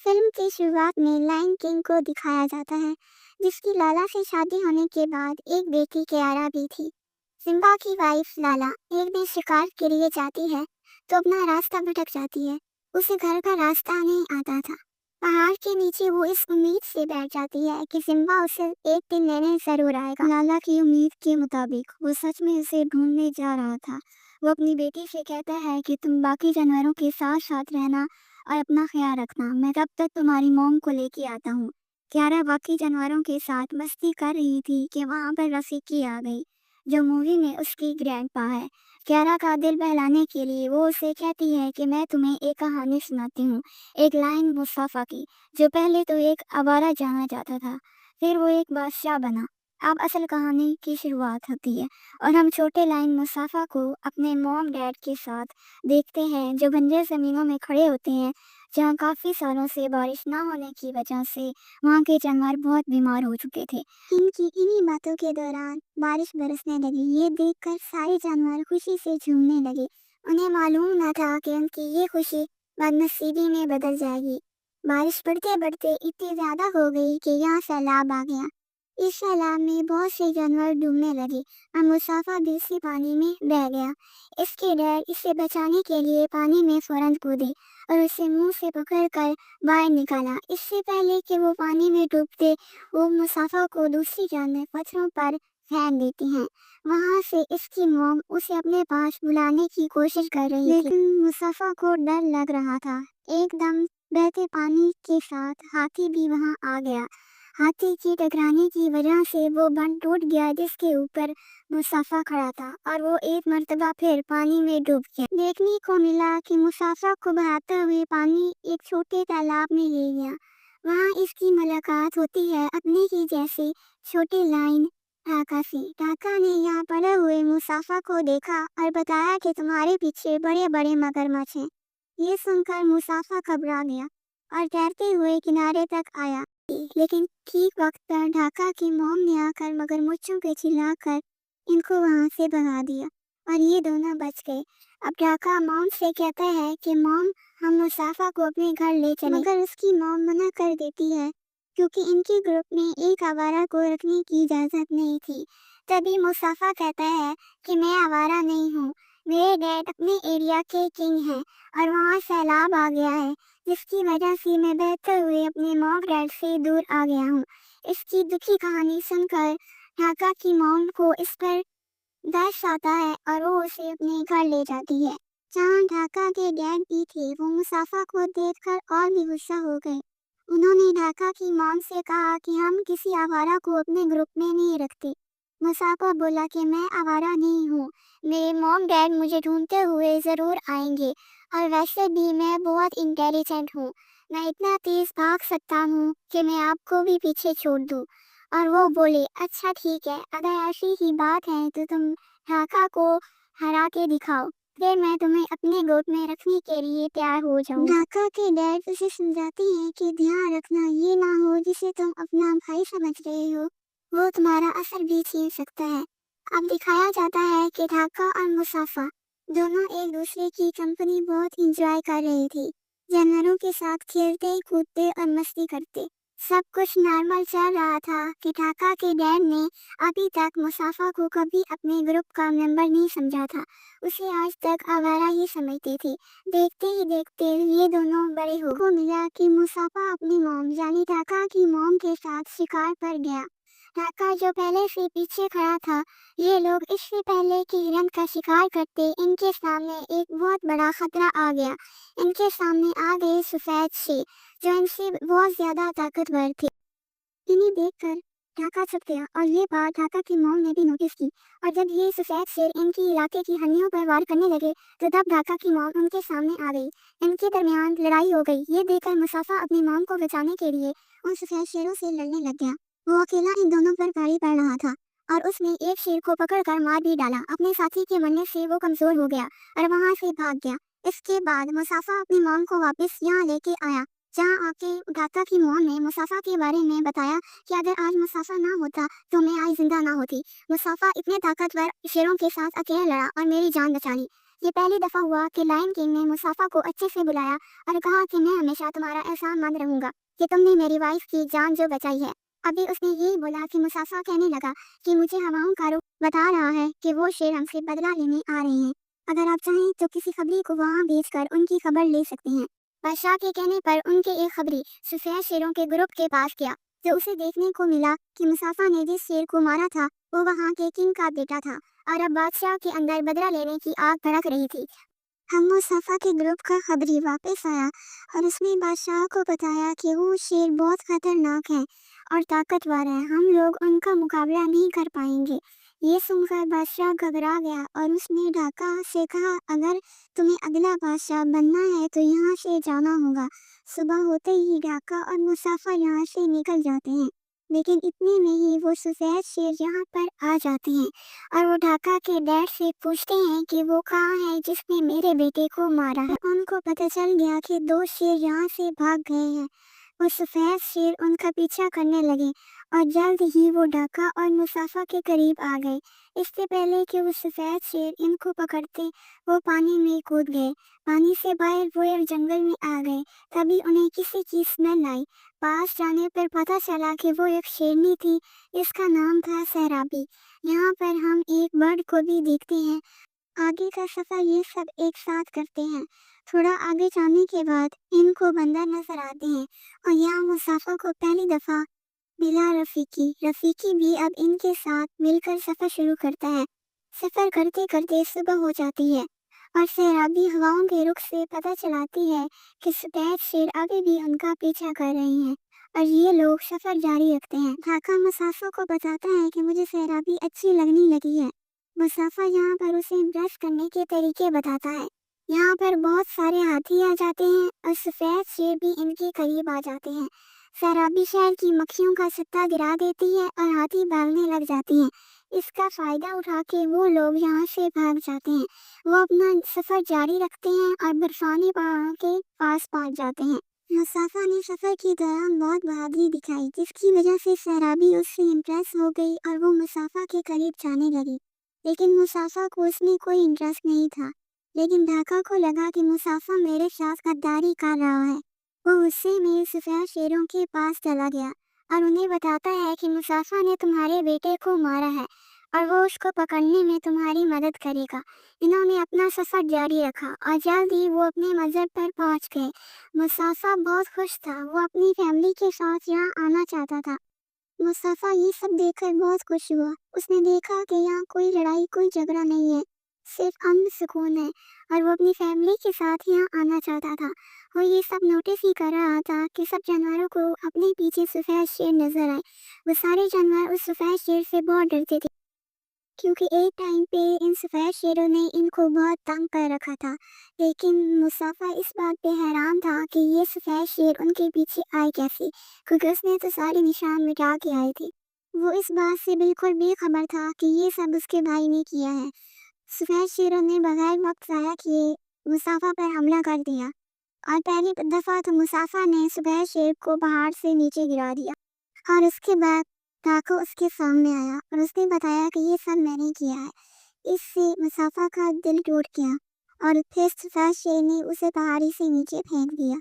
Film की शुरुआत में लायन किंग को दिखाया जाता है, जिसकी लाला से शादी होने के बाद एक बेटी कियारा भी थी। सिम्बा की वाइफ लाला एक दिन शिकार के लिए जाती है, तो अपना रास्ता भटक जाती है। उसे घर का रास्ता नहीं आता था। पहाड़ के नीचे वो इस उम्मीद से बैठ जाती है कि सिम्बा उसे एक दिन लेने जरूर आएगा। लाला की उम्मीद के मुताबिक वो सच में उसे ढूंढने जा रहा था। वो अपनी बेटी से कहता है कि तुम बाकी जानवरों के साथ साथ रहना और अपना ख्याल रखना, मैं तब तक तुम्हारी मॉम को लेके आता हूँ। कियारा बाकी जानवरों के साथ मस्ती कर रही थी कि वहाँ पर रफीकी आ गई, जो मूवी में उसकी ग्रैंडपा है। कियारा का दिल बहलाने के लिए वो उसे कहती है कि मैं तुम्हें एक कहानी सुनाती हूँ, एक लाइन मुस्तफा की, जो पहले तो एक आवारा जाना जाता था, फिर वो एक बादशाह बना। अब असल कहानी की शुरुआत होती है और हम छोटे लाइन मुस्तफा को अपने मॉम डैड के साथ देखते हैं, जो बंजर ज़मीनों में खड़े होते हैं, जहाँ काफ़ी सालों से बारिश ना होने की वजह से वहाँ के जानवर बहुत बीमार हो चुके थे। इनकी इन्हीं बातों के दौरान बारिश बरसने लगी। ये देखकर सारे जानवर खुशी से झूमने लगे। उन्हें मालूम न था कि उनकी ये खुशी बदनसीबी में बदल जाएगी। बारिश बढ़ते बढ़ते इतनी ज़्यादा हो गई कि यहाँ सैलाब आ गया। इस सैलाब में बहुत से जानवर डूबने लगे और मुसाफा भी इसी पानी में बह गया। इसके डैड इसे बचाने के लिए पानी में फौरन कूदे और उसे मुंह से पकड़कर बाहर निकाला। इससे पहले कि वो पानी में डूबते, वो मुसाफा को दूसरी जानब पत्थरों पर फेंक देती हैं। वहाँ से इसकी मॉम उसे अपने पास बुलाने की कोशिश कर रही थी, लेकिन मुसाफा को डर लग रहा था। एकदम बहते पानी के साथ हाथी भी वहाँ आ गया। हाथी की टकराने की वजह से वो बंद टूट गया जिसके ऊपर मुसाफा खड़ा था और वो एक मर्तबा फिर पानी में डूब गया। देखने को मिला कि मुसाफा को बहाते हुए पानी एक छोटे तालाब में ले गया। वहाँ इसकी मुलाकात होती है अपने ही जैसे छोटे लाइन ढाका से। ढाका ने यहाँ पड़े हुए मुसाफा को देखा और बताया कि तुम्हारे पीछे बड़े बड़े मगरमच्छ हैं। ये सुनकर मुसाफा घबरा गया और तैरते हुए किनारे तक आया, लेकिन ठीक वक्त पर ढाका की मॉम ने आकर मगरमच्छों पे चिल्लाकर इनको वहां से भगा दिया और ये दोनों बच गए। अब ढाका मॉम से कहता है कि मॉम, हम मुसाफा को अपने घर ले चलें, मगर उसकी मॉम मना कर देती है क्योंकि इनके ग्रुप में एक आवारा को रखने की इजाजत नहीं थी। तभी मुसाफा कहता है कि मैं आवारा नहीं हूँ, मेरे डैड अपने एरिया के किंग हैं और वहाँ सैलाब आ गया है, जिसकी वजह से मैं बहते हुए अपने मॉम डैड से दूर आ गया हूँ। इसकी दुखी कहानी सुनकर ढाका की मॉम को इस पर दर्द आता है और वो उसे अपने घर ले जाती है, जहाँ ढाका के डैड भी थे। वो मुसाफा को देखकर और भी गुस्सा हो गए। उन्होंने ढाका की मॉम से कहा कि हम किसी आवारा को अपने ग्रुप में नहीं रखते। मुसाफा बोला कि मैं आवारा नहीं हूँ, मेरे मॉम डैड मुझे ढूंढते हुए ज़रूर आएंगे और वैसे भी मैं बहुत इंटेलिजेंट हूँ, मैं इतना तेज़ भाग सकता हूँ कि मैं आपको भी पीछे छोड़ दूँ। और वो बोले, अच्छा ठीक है, अगर ऐसी ही बात है तो तुम ढाका को हरा के दिखाओ, फिर मैं तुम्हें अपने गोद में रखने के लिए तैयार हो जाऊँ। ढाका के डैड उसे समझाते हैं कि ध्यान रखना ये ना हो जिसे तुम अपना भाई समझ रहे हो, वो तुम्हारा असर भी छीन सकता है। अब दिखाया जाता है कि ढाका और मुसाफा दोनों एक दूसरे की कंपनी बहुत इंजॉय कर रहे थे, जानवरों के साथ खेलते कूदते और मस्ती करते। सब कुछ नॉर्मल चल रहा था कि ढाका के डैड ने अभी तक मुसाफा को कभी अपने ग्रुप का मेंबर नहीं समझा था, उसे आज तक आवारा ही समझते थे। देखते ही देखते ये दोनों बड़े हो मिला कि मुसाफा अपनी मॉम यानी ढाका की मॉम के साथ शिकार पर गया। ढाका जो पहले से पीछे खड़ा था, ये लोग इससे पहले कि हिरन का शिकार करते, इनके सामने एक बहुत बड़ा खतरा आ गया। इनके सामने आ गए सफेद शेर, जो इनसे बहुत ज्यादा ताकतवर थे। इन्हें देखकर ढाका छुप गया और ये बात ढाका की मॉम ने भी नोटिस की। और जब ये सफेद शेर इनकी इलाके की हड्डियों पर वार करने लगे, तो तब ढाका की मॉम उनके सामने आ गई। इनके दरमियान लड़ाई हो गई। ये देखकर मुसाफा अपनी मॉम को बचाने के लिए उन सफेद शेरों से लड़ने लग गया। वो अकेला इन दोनों पर भारी पड़ रहा था और उसने एक शेर को पकड़कर मार भी डाला। अपने साथी के मरने से वो कमजोर हो गया और वहाँ से भाग गया। इसके बाद मुसाफा अपनी मॉम को वापस यहाँ लेके आया, जहाँ आके ढाका की मॉम ने मुसाफा के बारे में बताया कि अगर आज मुसाफा ना होता तो मैं आज जिंदा ना होती। मुसाफा इतने ताकतवर शेरों के साथ अकेला लड़ा और मेरी जान बचा ली। ये पहली दफा हुआ कि लायन किंग ने मुसाफा को अच्छे से बुलाया और कहा कि मैं हमेशा तुम्हारा एहसानमंद रहूंगा कि तुमने मेरी वाइफ की जान जो बचाई है। अभी उसने यही बोला कि मुसाफा कहने लगा कि मुझे हवाओं का रुख बता रहा है कि वो शेर हमसे बदला लेने आ रहे हैं। अगर आप चाहें तो किसी खबरी को वहां भेजकर उनकी खबर ले सकते हैं। बादशाह के कहने पर उनके एक खबरी सफेद शेरों के ग्रुप के पास गया, जो उसे देखने को मिला कि मुसाफा ने जिस शेर को मारा था वो वहाँ के किंग का बेटा था और अब बादशाह के अंदर बदला लेने की आग भड़क रही थी। हम मुसाफा के ग्रुप का खबरी वापस आया और उसने बादशाह को बताया कि वो शेर बहुत खतरनाक है और ताकतवर है, हम लोग उनका मुकाबला नहीं कर पाएंगे। ये सुनकर बादशाह घबरा गया और उसने ढाका से कहा, अगर तुम्हें अगला बादशाह बनना है तो यहाँ से जाना होगा। सुबह होते ही ढाका और मुसाफा यहाँ से निकल जाते हैं, लेकिन इतने में ही वो सफेद शेर यहाँ पर आ जाते हैं और वो ढाका के डैड से पूछते हैं कि वो कहाँ है जिसने मेरे बेटे को मारा है। उनको पता चल गया कि दो शेर यहाँ से भाग गए हैं। वो सफेद शेर उनका पीछा करने लगे और जल्द ही वो ढाका और मुसाफा के करीब आ गए। इससे पहले कि वो सफेद शेर इनको पकड़ते वो पानी में कूद गए। पानी से बाहर वो एक जंगल में आ गए। तभी उन्हें किसी की स्मेल आई। पास जाने पर पता चला कि वो एक शेरनी थी, इसका नाम था सैराबी। यहाँ पर हम एक बर्ड को भी देखते हैं। आगे का सफर ये सब एक साथ करते हैं। थोड़ा आगे जाने के बाद इनको बंदर नजर आते हैं और यहाँ मुसाफा को पहली दफा मिला रफीकी भी अब इनके साथ मिलकर सफर शुरू करता है। सफर करते करते सुबह हो जाती है और सैराबी हवाओं के रुख से पता चलाती है कि सफेद शेर अभी भी उनका पीछा कर रहे हैं और ये लोग सफर जारी रखते हैं। ढाका मुसाफा को बताता है कि मुझे सैराबी अच्छी लगने लगी है। मुसाफा यहाँ पर उसे इम्प्रेस करने के तरीके बताता है। यहाँ पर बहुत सारे हाथी आ जाते हैं और सफेद शेर भी इनके करीब आ जाते हैं। सैराबी शहर की मक्खियों का सत्ता गिरा देती है और हाथी भागने लग जाती हैं। इसका फायदा उठा के वो लोग यहाँ से भाग जाते हैं। वो अपना सफर जारी रखते हैं और बर्फानी पहाड़ों के पास पहुँच जाते हैं। मुसाफा ने सफर के दौरान बहुत बहादुरी दिखाई, जिसकी वजह से सैराबी उससे इम्प्रेस हो गई और वो मुसाफा के करीब जाने लगी। लेकिन मुसाफा को उसमें कोई इंटरेस्ट नहीं था। लेकिन ढाका को लगा कि मुसाफा मेरे साथ गद्दारी कर रहा है। वो गुस्से में सफेद शेरों के पास चला गया और उन्हें बताता है कि मुसाफा ने तुम्हारे बेटे को मारा है और वो उसको पकड़ने में तुम्हारी मदद करेगा। इन्होंने अपना सफर जारी रखा और जल्द ही वो अपने मंजिल पर पहुंच गए। मुसाफा बहुत खुश था, वो अपनी फैमिली के साथ यहाँ आना चाहता था। मुस्तफा ये सब देखकर बहुत खुश हुआ। उसने देखा कि यहाँ कोई लड़ाई कोई झगड़ा नहीं है, सिर्फ अमन सुकून है और वो अपनी फैमिली के साथ यहाँ आना चाहता था। और ये सब नोटिस ही कर रहा था कि सब जानवरों को अपने पीछे सफेद शेर नजर आए। वो सारे जानवर उस सफेद शेर से बहुत डरते थे, क्योंकि एक टाइम पे इन सफेद शेरों ने इनको बहुत तंग कर रखा था। लेकिन मुसाफा इस बात पे हैरान था कि ये सफेद शेर उनके पीछे आए कैसे, क्योंकि उसने तो सारे निशान मिटा के आए थे। वो इस बात से बिल्कुल बेखबर था कि ये सब उसके भाई ने किया है। सफेद शेरों ने बगैर वक्त ज़ाया किए मुसाफा पर हमला कर दिया और पहली दफा तो मुसाफा ने सफेद शेर को पहाड़ से नीचे गिरा दिया और उसके बाद डाकू उसके सामने आया और उसने बताया कि ये सब मैंने किया है। इससे मुसाफा का दिल टूट गया और फिर सफेद शेर ने उसे पहाड़ी से नीचे फेंक दिया।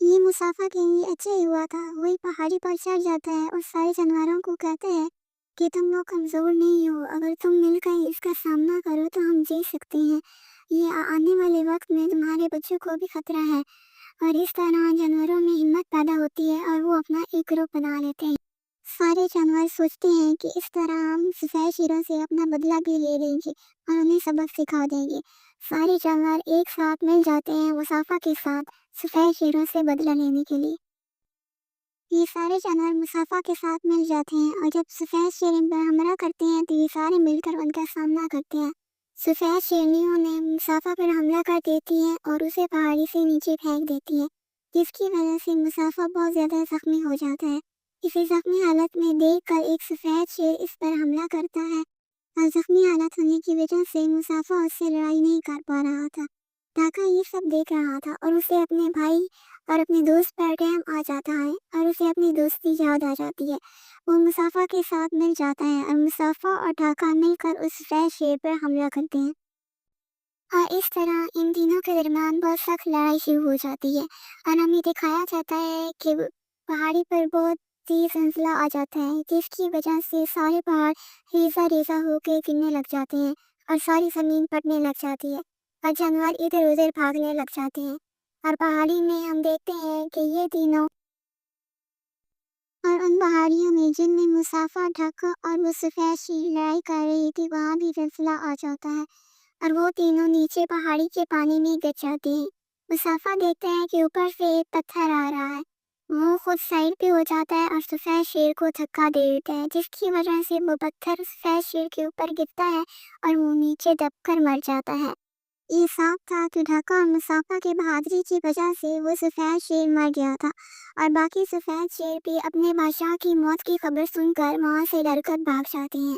ये मुसाफा के लिए अच्छा ही हुआ था। वही पहाड़ी पर चढ़ जाता है और सारे जानवरों को कहता है कि तुम लोग कमज़ोर नहीं हो, अगर तुम मिलकर इसका सामना करो तो हम जीत सकते हैं। ये आने वाले वक्त में तुम्हारे बच्चों को भी खतरा है। और इस तरह जानवरों में हिम्मत पैदा होती है और वो अपना एक ग्रुप बना लेते हैं। सारे जानवर सोचते हैं कि इस तरह हम सफेद शेरों से अपना बदला भी ले लेंगे और उन्हें सबक सिखा देंगे। सारे जानवर एक साथ मिल जाते हैं मुसाफा के साथ सफेद शेरों से बदला लेने के लिए। ये सारे जानवर मुसाफा के साथ मिल जाते हैं और जब सफेद शेर इन पर हमला करते हैं तो ये सारे मिलकर उनका सामना करते हैं। सफेद शेरनियों ने मुसाफा पर हमला कर देती हैं और उसे पहाड़ी से नीचे फेंक देती है, जिसकी वजह से मुसाफा बहुत ज़्यादा जख्मी हो जाता है। इसे जख्मी हालत में देखकर एक सफेद शेर इस पर हमला करता है और जख्मी हालत होने की वजह से मुसाफा उससे लड़ाई नहीं कर पा रहा था। ढाका ये सब देख रहा था और उसे अपने भाई और अपने दोस्त पर रहम आ जाता है और उसे अपनी दोस्ती याद आ जाती है। वो मुसाफा के साथ मिल जाता है और मुसाफा और ढाका मिलकर उस सफेद शेर पर हमला करते हैं। और इस तरह इन तीनों के दरमियान बहुत सख्त लड़ाई शुरू हो जाती है और हमें दिखाया जाता है कि पहाड़ी पर बहुत तेज हंसला आ जाता है, जिसकी वजह से सारे पहाड़ रेजा रेजा होके गिरने लग जाते हैं और सारी जमीन फटने लग जाती है और जानवर इधर उधर भागने लग जाते हैं। और पहाड़ी में हम देखते हैं कि ये तीनों और उन पहाड़ियों में जिनमें मुसाफा ढक्का और वो सफेद शीर लड़ाई कर रही थी, वहां भी फैसला आ जाता है और वो तीनों नीचे पहाड़ी के पानी में गिर जाते हैं। मुसाफा देखते हैं कि ऊपर से एक पत्थर आ रहा है। वो खुद साइड पे हो जाता है और सफेद शेर को धक्का दे देता है, जिसकी वजह से वो पत्थर सफेद शेर के ऊपर गिरता है और वो नीचे दबकर मर जाता है। ये साफ था कि ढाका और मुसाफा की बहादुरी की वजह से वो सफेद शेर मर गया था और बाकी सफेद शेर भी अपने बादशाह की मौत की खबर सुनकर वहां से डरकर भाग जाते हैं।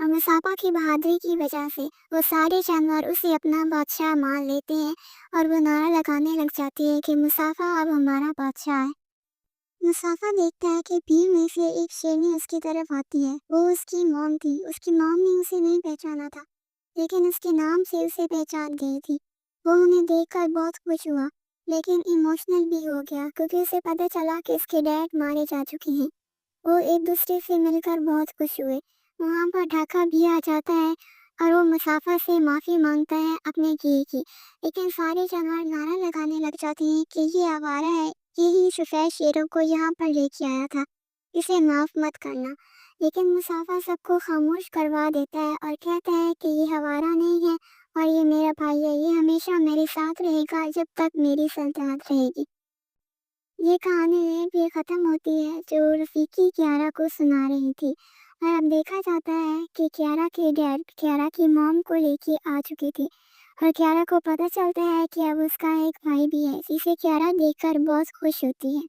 और मुसाफा की बहादुरी की वजह से वो सारे जानवर उसे अपना बादशाह मान लेते हैं और वो नारा लगाने लग जाते हैं कि मुसाफा अब हमारा बादशाह है। मुसाफा देखता है कि भीड़ में से एक शेरनी उसकी तरफ आती है। वो उसकी मॉम थी। उसकी मॉम ने उसे नहीं पहचाना था, लेकिन उसके नाम से उसे पहचान गई थी। वो उन्हें देखकर बहुत खुश हुआ, लेकिन इमोशनल भी हो गया क्योंकि उसे पता चला कि उसके डैड मारे जा चुके हैं। वो एक दूसरे से मिलकर बहुत खुश हुए। वहाँ पर ढाका भी आ जाता है और वो मुसाफा से माफ़ी मांगता है अपने किए की, लेकिन सारे जानवर नारा लगाने लग जाते हैं कि ये आवारा है, यही सफेद शेरों को यहाँ पर लेके आया था, इसे माफ़ मत करना। लेकिन मुसाफा सबको खामोश करवा देता है और कहता है कि ये आवारा नहीं है और ये मेरा भाई है, ये हमेशा मेरे साथ रहेगा जब तक मेरी सल्तनत रहेगी। ये कहानी यहीं पे ख़त्म होती है जो रफ़ीकी कियारा को सुना रही थी। और अब देखा जाता है कि कियारा के डैड कियारा की मॉम को लेके आ चुके थे और कियारा को पता चलता है कि अब उसका एक भाई भी है, जिसे कियारा देखकर बहुत खुश होती है।